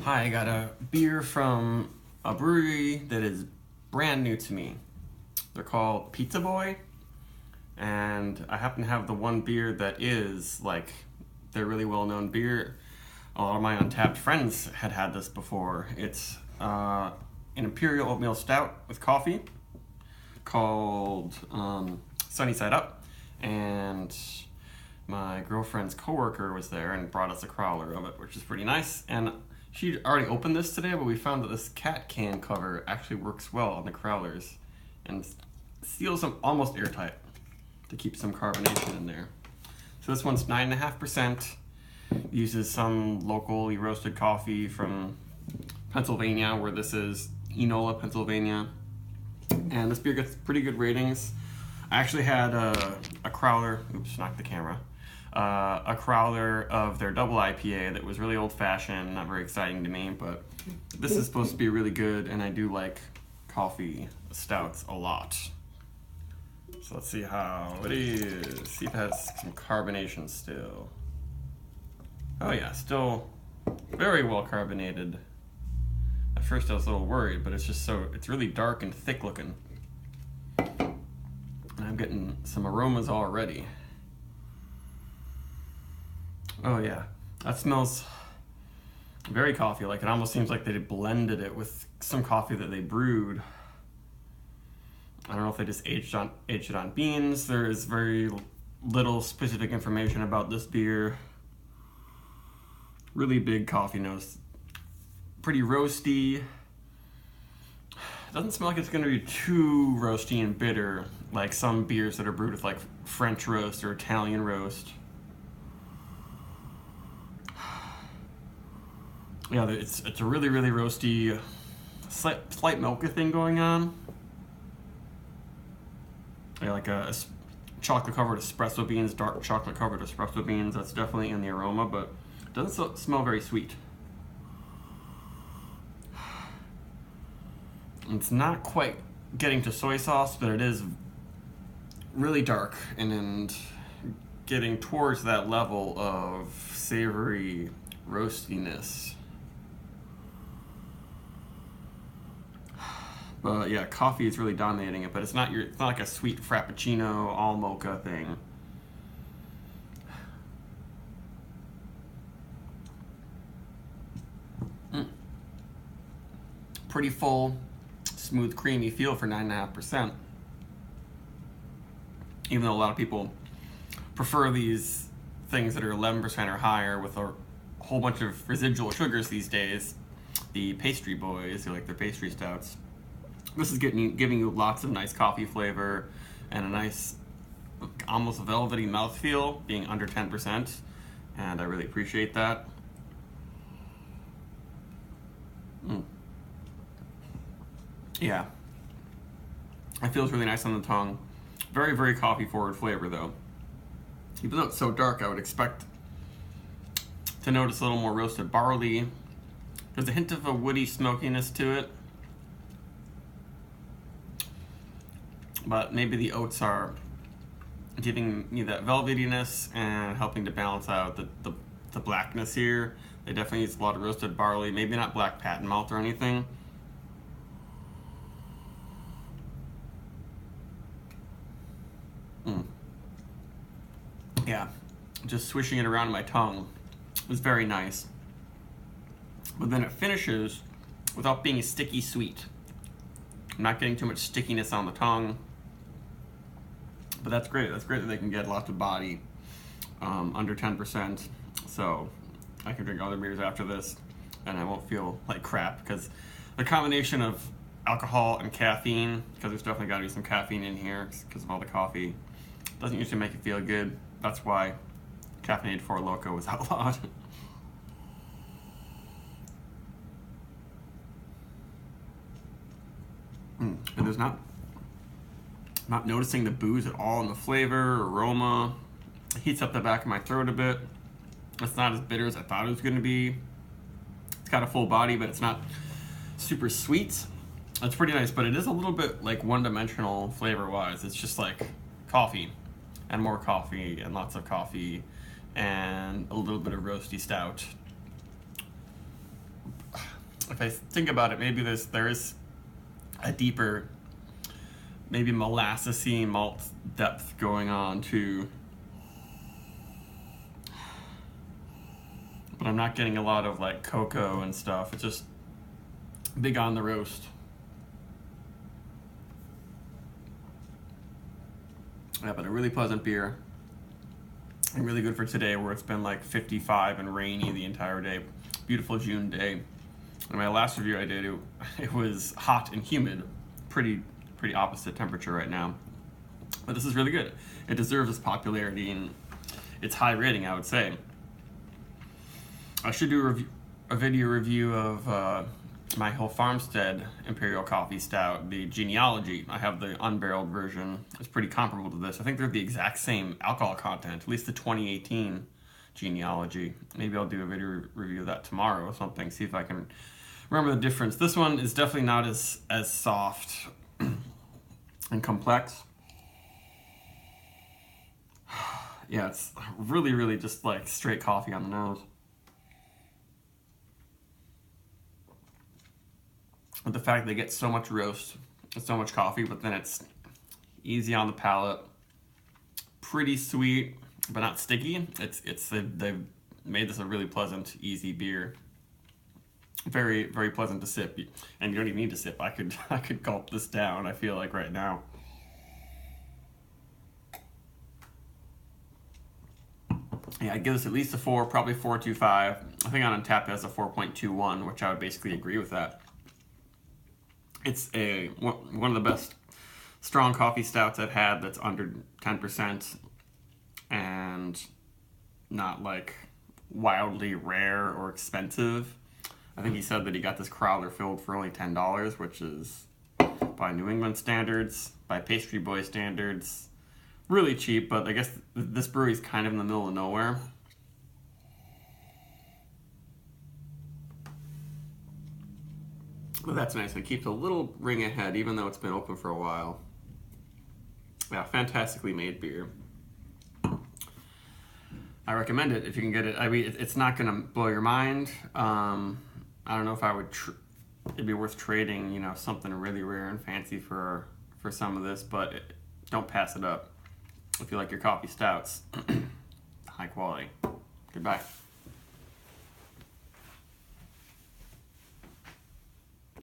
Hi, I got a beer from a brewery that is brand new to me. They're called Pizza Boy, and I happen to have the one beer that is like their really well-known beer. A lot of my Untapped friends had this before. It's an Imperial Oatmeal Stout with coffee called Sunny Side Up, and my girlfriend's coworker was there and brought us a crowler of it, which is pretty nice. And she already opened this today, but we found that this cat can cover actually works well on the crowlers and seals them almost airtight to keep some carbonation in there. So this one's 9.5%. Uses some locally roasted coffee from Pennsylvania, where this is Enola, Pennsylvania. And this beer gets pretty good ratings. I actually had a crowler, oops, knocked the camera, a crowler of their double IPA that was really old-fashioned, not very exciting to me, but this is supposed to be really good, and I do like coffee stouts a lot. So let's see how it is. See if it has some carbonation still. Oh yeah, still very well carbonated. At first I was a little worried, but it's really dark and thick looking. And I'm getting some aromas already. Oh yeah, that smells very coffee-like. It almost seems like they blended it with some coffee that they brewed. I don't know if they just aged it on beans. There is very little specific information about this beer. Really big coffee notes. Pretty roasty. It doesn't smell like it's going to be too roasty and bitter like some beers that are brewed with like French roast or Italian roast. Yeah, it's a really roasty, slight mocha thing going on. Yeah, like a chocolate covered espresso beans, dark chocolate covered espresso beans. That's definitely in the aroma, but it doesn't smell very sweet. It's not quite getting to soy sauce, but it is really dark and getting towards that level of savory roastiness. But yeah, coffee is really dominating it, but it's not like a sweet frappuccino all mocha thing. Pretty full, smooth, creamy feel for 9.5%. Even though a lot of people prefer these things that are 11% or higher with a whole bunch of residual sugars these days, the pastry boys who like their pastry stouts. This is giving you lots of nice coffee flavor and a nice, almost velvety mouthfeel, being under 10%, and I really appreciate that. Yeah, it feels really nice on the tongue. Very coffee forward flavor though. Even though it's so dark, I would expect to notice a little more roasted barley. There's a hint of a woody smokiness to it, but maybe the oats are giving me that velvetiness and helping to balance out the blackness here. They definitely use a lot of roasted barley, maybe not black patent malt or anything. Yeah, just swishing it around my tongue was very nice. But then it finishes without being sticky sweet. I'm not getting too much stickiness on the tongue. But that's great. That's great that they can get lots of body under 10%. So I can drink other beers after this and I won't feel like crap, because the combination of alcohol and caffeine, because there's definitely got to be some caffeine in here because of all the coffee, doesn't usually make it feel good. That's why caffeinated Four Loko was outlawed. And there's not noticing the booze at all in the flavor, aroma. It heats up the back of my throat a bit. It's not as bitter as I thought it was going to be. It's got a full body, but it's not super sweet. It's pretty nice, but it is a little bit like one-dimensional flavor-wise. It's just like coffee and more coffee and lots of coffee and a little bit of roasty stout. if I think about it, maybe there is a deeper, maybe molassesy malt depth going on too. But I'm not getting a lot of like cocoa and stuff. It's just big on the roast. Yeah, but a really pleasant beer. And really good for today where it's been like 55 and rainy the entire day. Beautiful June day. And my last review I did, it was hot and humid. Pretty opposite temperature right now. But this is really good. It deserves its popularity and its high rating, I would say. I should do a video review of my Hill Farmstead Imperial Coffee Stout, the Genealogy. I have the unbarreled version. It's pretty comparable to this. I think they're the exact same alcohol content, at least the 2018 Genealogy. Maybe I'll do a video review of that tomorrow or something, see if I can remember the difference. This one is definitely not as soft and complex. Yeah, it's really just like straight coffee on the nose. But the fact they get so much roast, so much coffee, but then it's easy on the palate, pretty sweet, but not sticky. They've made this a really pleasant, easy beer. Very pleasant to sip, and you don't even need to sip. I could gulp this down. I feel like right now. Yeah, I'd give this at least a 4, probably 4.25. I think on Untappd it has a 4.21, which I would basically agree with that. It's one of the best strong coffee stouts I've had that's under 10% and not like wildly rare or expensive. I think he said that he got this crowler filled for only $10, which is by New England standards, by Pastry Boy standards, really cheap, but I guess this brewery's kind of in the middle of nowhere. But that's nice. It keeps a little ring ahead, even though it's been open for a while. Yeah, fantastically made beer. I recommend it if you can get it. I mean, it's not going to blow your mind. I don't know if I would. It'd be worth trading, you know, something really rare and fancy for some of this, but don't pass it up if you like your coffee stouts. High quality. Goodbye.